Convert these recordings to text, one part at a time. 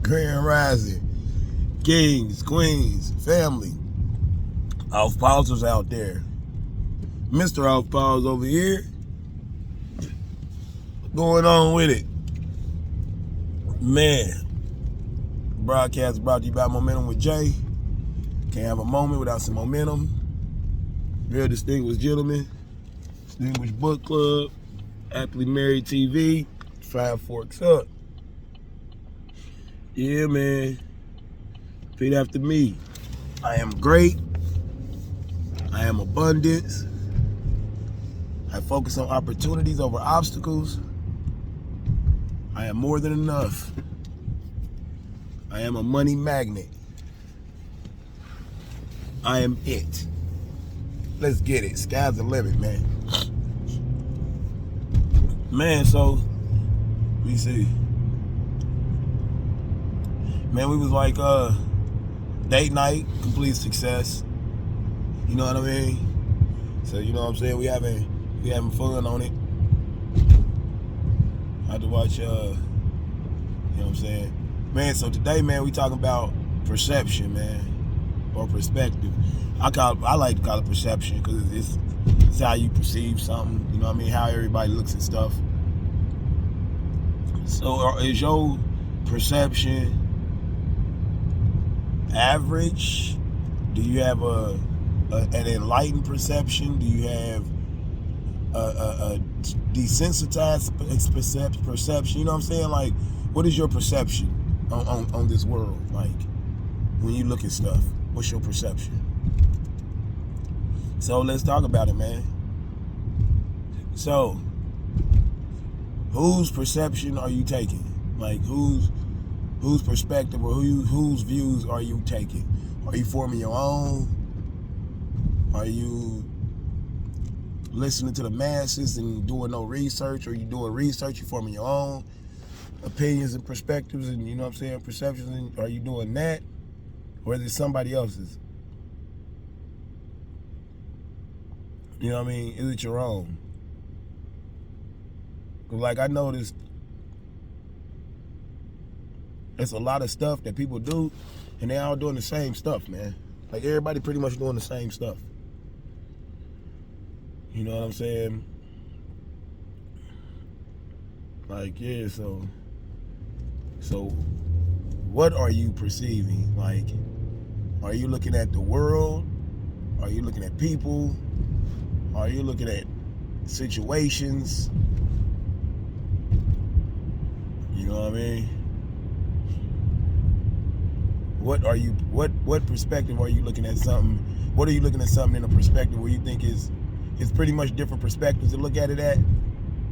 Grand Rising, kings, queens, family, off pausers out there. Mr. Off Pause over here. Going on with it. Man, broadcast brought to you by Momentum with Jay. Can't have a moment without some momentum. Real distinguished gentlemen, distinguished book club, Happily Married TV, 5 Forks Up. Yeah, man. Repeat after me. I am great. I am abundance. I focus on opportunities over obstacles. I am more than enough. I am a money magnet. I am it. Let's get it. Sky's the limit, man. Man, so, let me see. Man, we was like, date night, complete success. You know what I mean? So, you know what I'm saying? We having fun on it. I had to watch, you know what I'm saying? Man, so today, man, we talking about perception, man, or perspective. I like to call it perception because it's how you perceive something. You know what I mean? How everybody looks at stuff. So, is your perception average? Do you have an enlightened perception? Do you have a desensitized perception? You know what I'm saying? Like, what is your perception on this world? Like, when you look at stuff, what's your perception? So let's talk about it, man. So, whose perception are you taking? Like, whose perspective or whose views are you taking? Are you forming your own? Are you listening to the masses and doing no research? Or you doing research, you forming your own opinions and perspectives and, you know what I'm saying, perceptions? And are you doing that? Or is it somebody else's? You know what I mean? Is it your own? Cause like I noticed, it's a lot of stuff that people do, and they all doing the same stuff, man. Like everybody pretty much doing the same stuff. You know what I'm saying? Like, yeah, so what are you perceiving? Like, are you looking at the world? Are you looking at people? Are you looking at situations? You know what I mean? What perspective are you looking at something? What are you looking at something in a perspective where you think it's pretty much different perspectives to look at it at?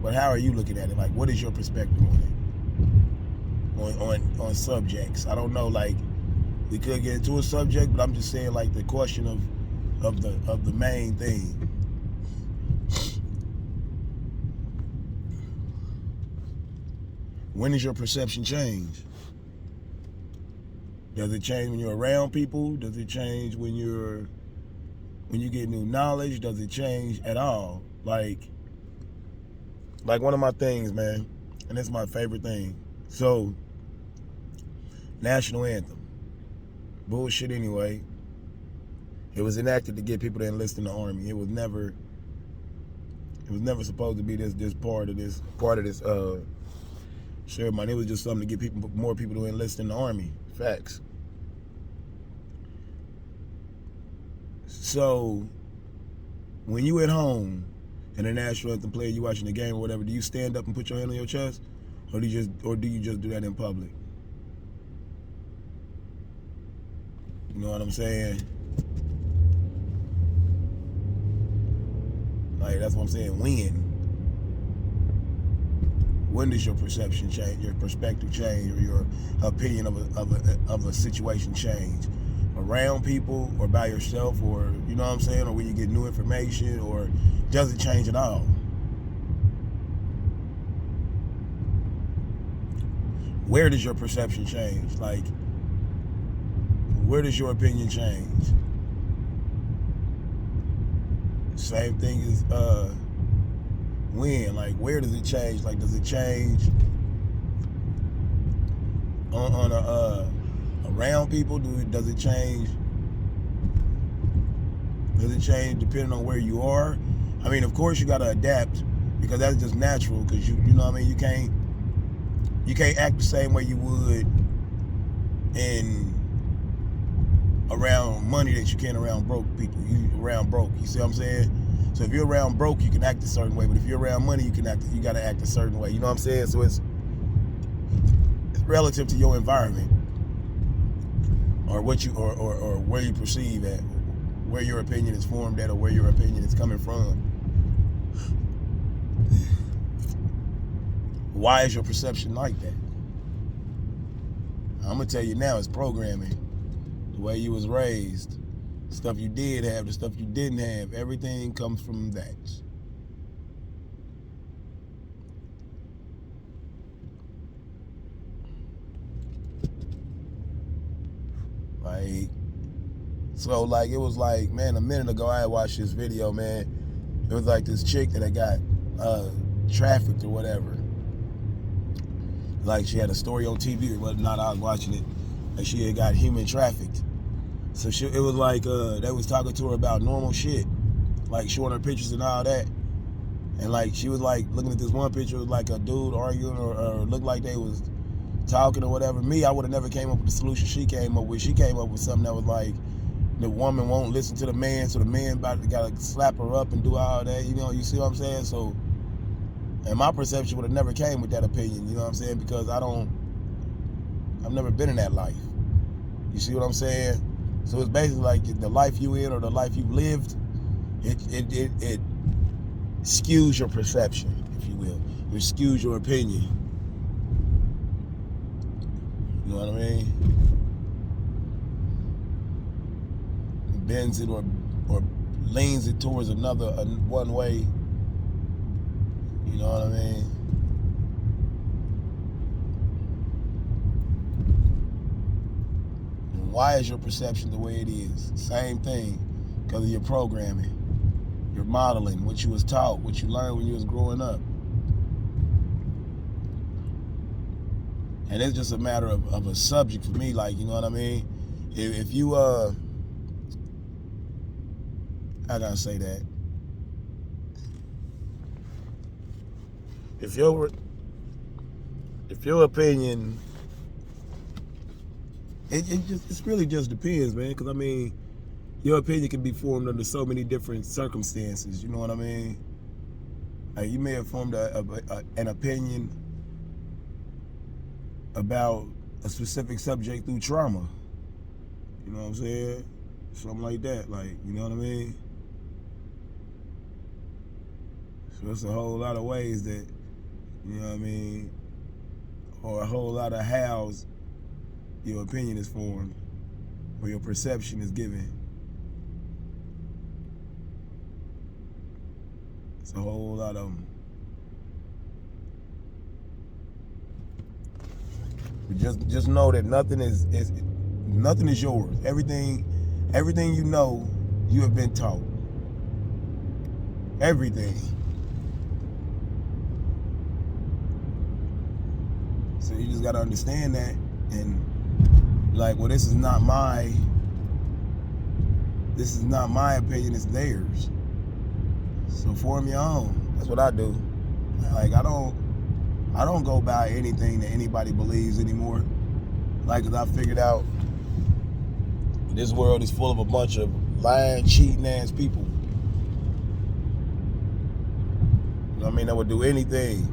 But how are you looking at it? Like, what is your perspective on it? On subjects? I don't know, like, we could get into a subject, but I'm just saying, like, the question of the main thing. When does your perception change? Does it change when you're around people? Does it change when you get new knowledge? Does it change at all? Like one of my things, man, and it's my favorite thing. So, national anthem. Bullshit anyway. It was enacted to get people to enlist in the army. It was never supposed to be this part of this ceremony. It was just something to get more people to enlist in the army. Facts. So, when you at home and the national anthem player, you watching the game or whatever, do you stand up and put your hand on your chest, or do you just do that in public? You know what I'm saying? Like, that's what I'm saying. When does your perception change, your perspective change, or your opinion of a situation change? Around people, or by yourself, or, you know what I'm saying, or when you get new information, or does it change at all? Where does your perception change? Like, where does your opinion change? Same thing as when, like, where does it change? Like, does it change around people? Does it change? Does it change depending on where you are? I mean, of course you gotta adapt because that's just natural. Because you know what I mean. You can't act the same way you would in around money that you can around broke people. You around broke. You see what I'm saying? So if you're around broke, you can act a certain way. But if you're around money, you gotta act a certain way. You know what I'm saying? So it's relative to your environment or what you or where you perceive at, where your opinion is formed at, or where your opinion is coming from. Why is your perception like that? I'm gonna tell you now, it's programming. The way you was raised, stuff you did have, the stuff you didn't have, everything comes from that. Like, so like it was like, man, a minute ago I had watched this video, man. It was like this chick that I got trafficked or whatever. Like she had a story on TV or whatnot, I was watching it, and she had got human trafficked. So it was like they was talking to her about normal shit, like showing her pictures and all that. And like she was like looking at this one picture, it was like a dude arguing or looked like they was talking or whatever. Me, I would have never came up with the solution she came up with. She came up with something that was like, the woman won't listen to the man, so the man gotta slap her up and do all that. You know, you see what I'm saying? So, and my perception would have never came with that opinion. You know what I'm saying? Because I've never been in that life. You see what I'm saying? So it's basically like the life you in or the life you've lived, it skews your perception, if you will. It skews your opinion. You know what I mean? It bends it or leans it towards one way. You know what I mean? And why is your perception the way it is? Same thing, because of your programming, your modeling, what you was taught, what you learned when you was growing up. And it's just a matter of a subject for me, like, you know what I mean? If you, how can I say that? If your opinion, it really just depends, man. Because I mean, your opinion can be formed under so many different circumstances. You know what I mean? Like you may have formed an opinion about a specific subject through trauma. You know what I'm saying? Something like that. Like, you know what I mean? So it's a whole lot of ways that, you know what I mean, or a whole lot of hows your opinion is formed, or your perception is given. It's a whole lot of them. But just know that nothing is yours. Everything you know, you have been taught. Everything. So you just gotta understand that and like, well, this is not my opinion, it's theirs. So form your own. That's what I do. Like I don't go by anything that anybody believes anymore. Like, 'cause I figured out this world is full of a bunch of lying, cheating ass people. You know what I mean? That would do anything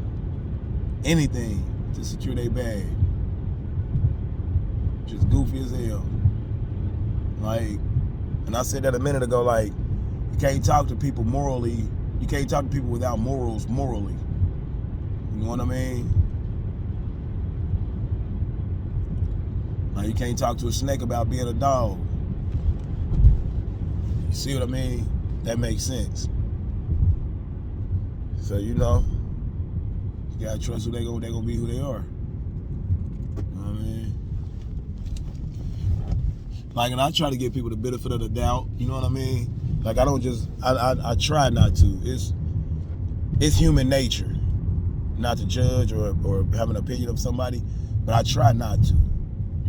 to secure their bag. Just goofy as hell. Like, and I said that a minute ago, like, you can't talk to people morally. You can't talk to people without morals morally. You know what I mean? Like, you can't talk to a snake about being a dog. You see what I mean? That makes sense. So, you know, you gotta trust who they gonna be who they are. You know what I mean? Like, and I try to give people the benefit of the doubt. You know what I mean? Like, I don't just, I try not to. It's human nature not to judge or have an opinion of somebody, but I try not to.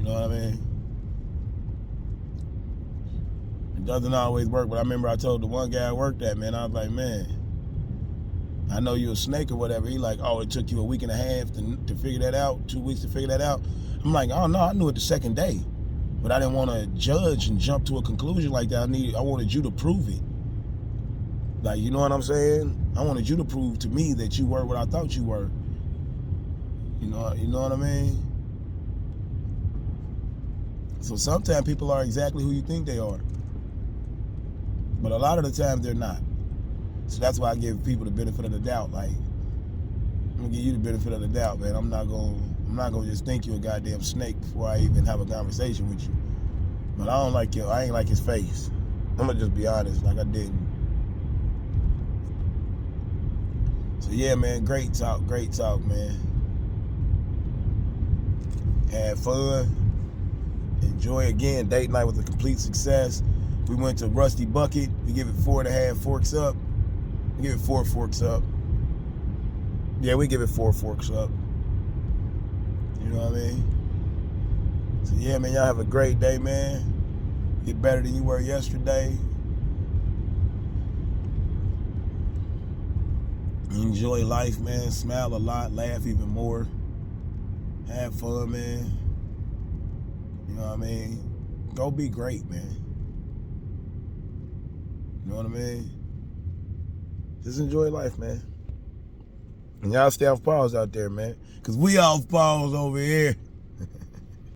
know what I mean? It doesn't always work, but I remember I told the one guy I worked at, man, I was like, man, I know you're a snake or whatever. He like, oh, it took you a week and a half to figure that out, 2 weeks to figure that out. I'm like, oh no, I knew it the second day. But I didn't want to judge and jump to a conclusion like that. I wanted you to prove it. Like, you know what I'm saying? I wanted you to prove to me that you were what I thought you were. You know what I mean? So sometimes people are exactly who you think they are. But a lot of the time they're not. So that's why I give people the benefit of the doubt. Like, I'm gonna give you the benefit of the doubt, man. I'm not gonna just think you're a goddamn snake before I even have a conversation with you. But I ain't like his face. I'm gonna just be honest, like I didn't. So yeah, man, great talk, man. Had fun. Enjoy again. Date night was a complete success. We went to Rusty Bucket. We give it 4.5 forks up. We give it 4 forks up. Yeah, we give it 4 forks up. You know what I mean? So yeah, man, y'all have a great day, man. Get better than you were yesterday. Enjoy life, man. Smile a lot, laugh even more. Have fun, man. You know what I mean? Go be great, man. You know what I mean? Just enjoy life, man. And y'all stay off pause out there, man. Because we off pause over here.